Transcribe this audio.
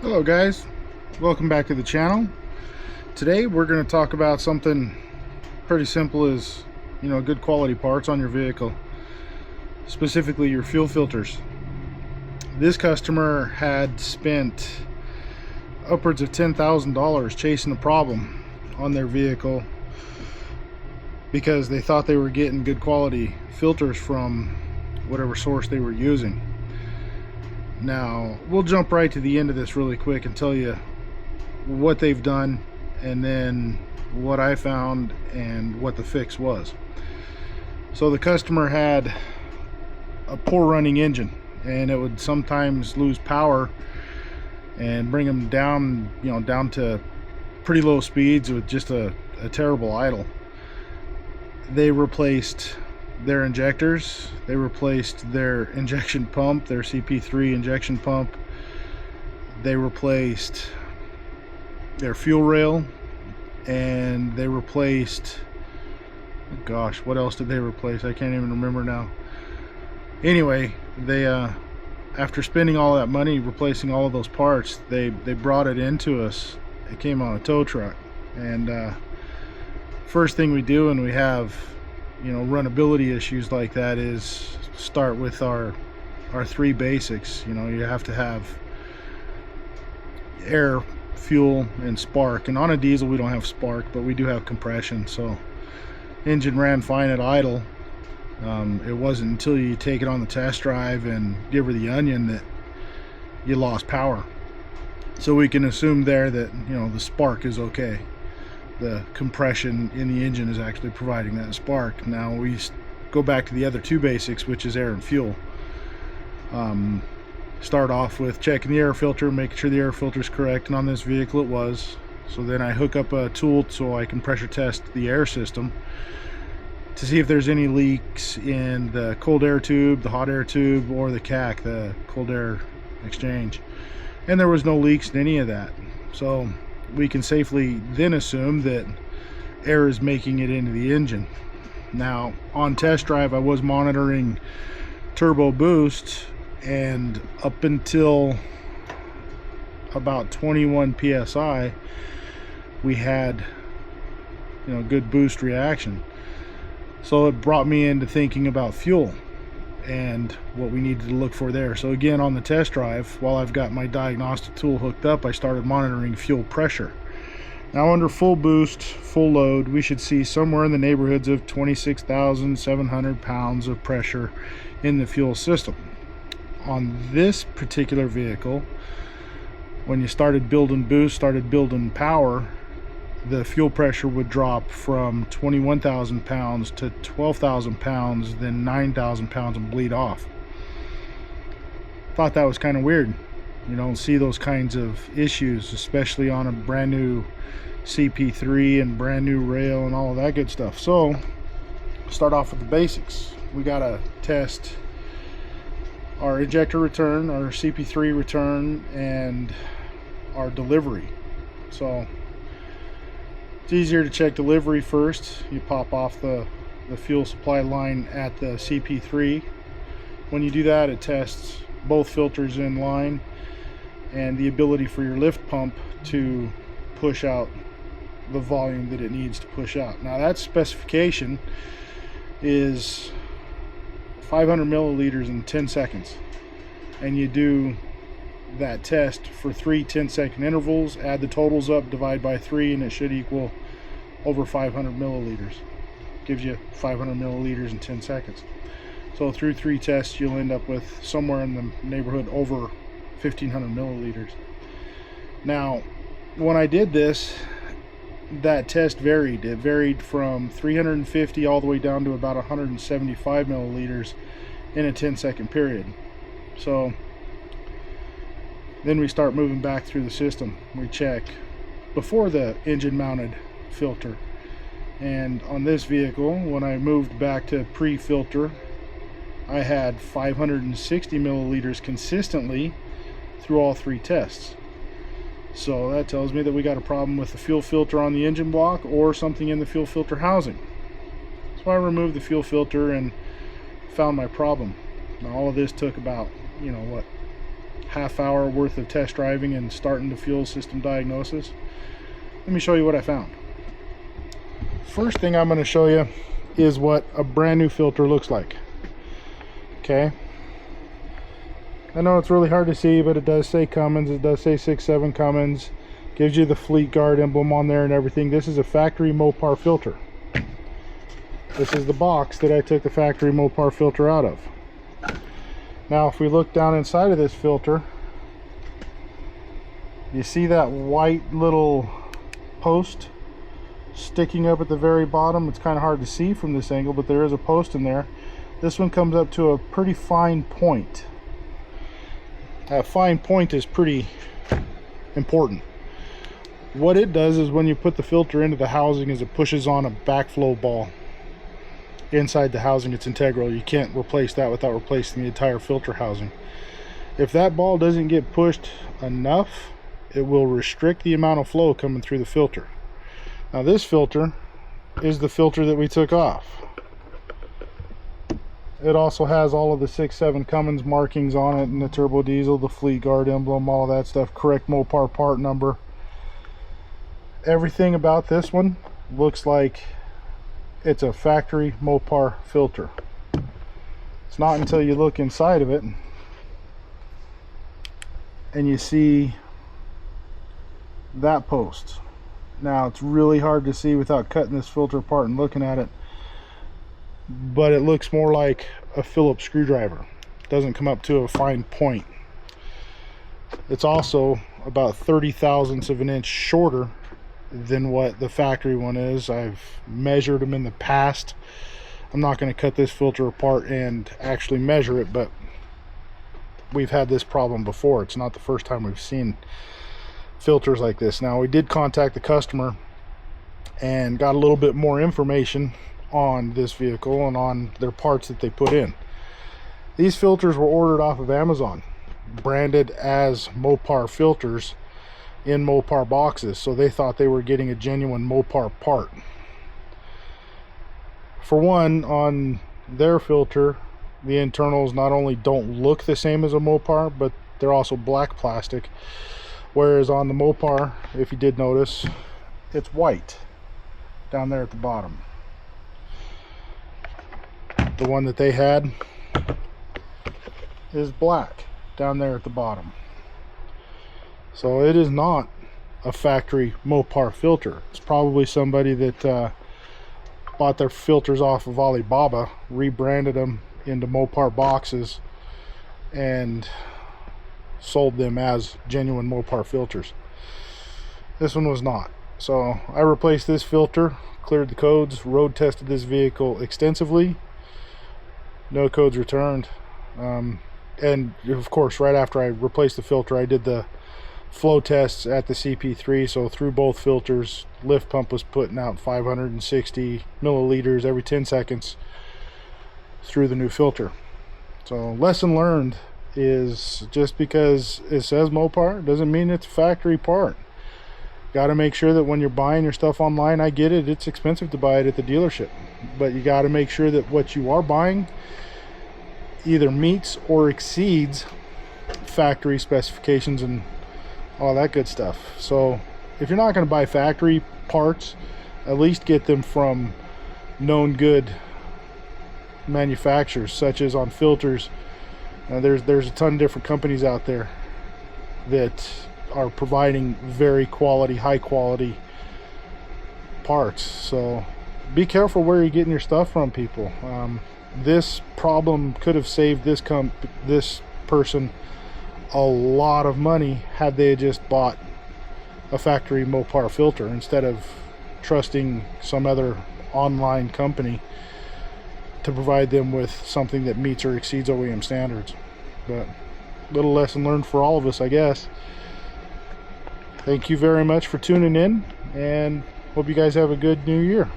Hello guys, welcome back to the channel. Today we're going to talk about something pretty simple as, good quality parts on your vehicle, specifically your fuel filters. This customer had spent upwards of $10,000 chasing a problem on their vehicle because they thought they were getting good quality filters from whatever source they were using. Now, we'll jump right to the end of this really quick and tell you what they've done and then what I found and what the fix was. So the customer had a poor running engine, and it would sometimes lose power and bring them down, down to pretty low speeds with just a terrible idle. They replaced their injectors, they replaced their injection pump, their CP3 injection pump, they replaced their fuel rail, and they replaced, gosh, what else did they replace? I can't even remember now. Anyway, they after spending all that money replacing all of those parts, they brought it into us. It came on a tow truck, and first thing we do when we have runnability issues like that is start with our three basics. You have to have air, fuel, and spark. And on a diesel we don't have spark, but we do have compression. So engine ran fine at idle. It wasn't until you take it on the test drive and give her the onion that you lost power. So we can assume there that the spark is okay. The compression in the engine is actually providing that spark. Now we go back to the other two basics, which is air and fuel. Start off with checking the air filter, making sure the air filter is correct, and on this vehicle it was. So then I hook up a tool so I can pressure test the air system to see if there's any leaks in the cold air tube, the hot air tube, or the CAC, the cold air exchange. And there was no leaks in any of that. So we can safely then assume that air is making it into the engine. Now, on test drive, I was monitoring turbo boost, and up until about 21 psi, we had good boost reaction. So it brought me into thinking about fuel and what we needed to look for there. So again, on the test drive, while I've got my diagnostic tool hooked up, I started monitoring fuel pressure. Now under full boost, full load, we should see somewhere in the neighborhoods of 26,700 pounds of pressure in the fuel system. On this particular vehicle, when you started building boost, started building power, the fuel pressure would drop from 21,000 pounds to 12,000 pounds, then 9,000 pounds, and bleed off. Thought that was kind of weird. You don't see those kinds of issues, especially on a brand new CP3 and brand new rail and all of that good stuff. So start off with the basics. We got to test our injector return, our CP3 return, and our delivery. So it's easier to check delivery first. You pop off the fuel supply line at the CP3. When you do that, it tests both filters in line and the ability for your lift pump to push out the volume that it needs to push out. Now that specification is 500 milliliters in 10 seconds, and you do that test for 3 10-second intervals, add the totals up, divide by 3, and it should equal over 500 milliliters. Gives you 500 milliliters in 10 seconds. So through 3 tests, you'll end up with somewhere in the neighborhood over 1,500 milliliters. Now, when I did this, that test varied. It varied from 350 all the way down to about 175 milliliters in a 10-second period. So then we start moving back through the system. We check before the engine mounted filter, and on this vehicle, when I moved back to pre-filter, I had 560 milliliters consistently through all 3 tests. So that tells me that we got a problem with the fuel filter on the engine block or something in the fuel filter housing. So I removed the fuel filter and found my problem. Now all of this took about, half hour worth of test driving and starting the fuel system diagnosis, let me show you what I found. First thing I'm going to show you is what a brand new filter looks like. Okay, I know it's really hard to see, but it does say Cummins. It does say 6.7 Cummins. Gives you the Fleet Guard emblem on there and everything. This is a factory Mopar filter. This is the box that I took the factory Mopar filter out of. Now if we look down inside of this filter, you see that white little post sticking up at the very bottom. It's kind of hard to see from this angle, but there is a post in there. This one comes up to a pretty fine point. That fine point is pretty important. What it does is when you put the filter into the housing is it pushes on a backflow ball inside the housing. It's integral. You can't replace that without replacing the entire filter housing. If that ball doesn't get pushed enough, it will restrict the amount of flow coming through the filter. Now this filter is the filter that we took off. It also has all of the 6.7 Cummins markings on it, and the turbo diesel, the Fleet Guard emblem, all that stuff, correct Mopar part number. Everything about this one looks like it's a factory Mopar filter. It's not until you look inside of it and you see that post. Now it's really hard to see without cutting this filter apart and looking at it, but it looks more like a Phillips screwdriver. It doesn't come up to a fine point. It's also about 30 thousandths of an inch shorter than what the factory one is. I've measured them in the past. I'm not going to cut this filter apart and actually measure it, but we've had this problem before. It's not the first time we've seen filters like this. Now we did contact the customer and got a little bit more information on this vehicle and on their parts that they put in. These filters were ordered off of Amazon, branded as Mopar filters in Mopar boxes, so they thought they were getting a genuine Mopar part. For one, on their filter, the internals not only don't look the same as a Mopar, but they're also black plastic, whereas on the Mopar, if you did notice, it's white down there at the bottom. The one that they had is black down there at the bottom. So it is not a factory Mopar filter. It's probably somebody that bought their filters off of Alibaba, rebranded them into Mopar boxes, and sold them as genuine Mopar filters. This one was not. So I replaced this filter, cleared the codes, road tested this vehicle extensively. No codes returned. And of course, right after I replaced the filter, I did the flow tests at the CP3. So through both filters, lift pump was putting out 560 milliliters every 10 seconds through the new filter. So lesson learned is, just because it says Mopar doesn't mean it's a factory part. Got to make sure that when you're buying your stuff online, I get it, it's expensive to buy it at the dealership, but you got to make sure that what you are buying either meets or exceeds factory specifications and all that good stuff. So if you're not going to buy factory parts, at least get them from known good manufacturers, such as on filters. There's a ton of different companies out there that are providing very quality, high quality parts. So be careful where you're getting your stuff from, people. This problem could have saved this person a lot of money had they just bought a factory Mopar filter instead of trusting some other online company to provide them with something that meets or exceeds OEM standards. But little lesson learned for all of us, I guess. Thank you very much for tuning in, and hope you guys have a good new year.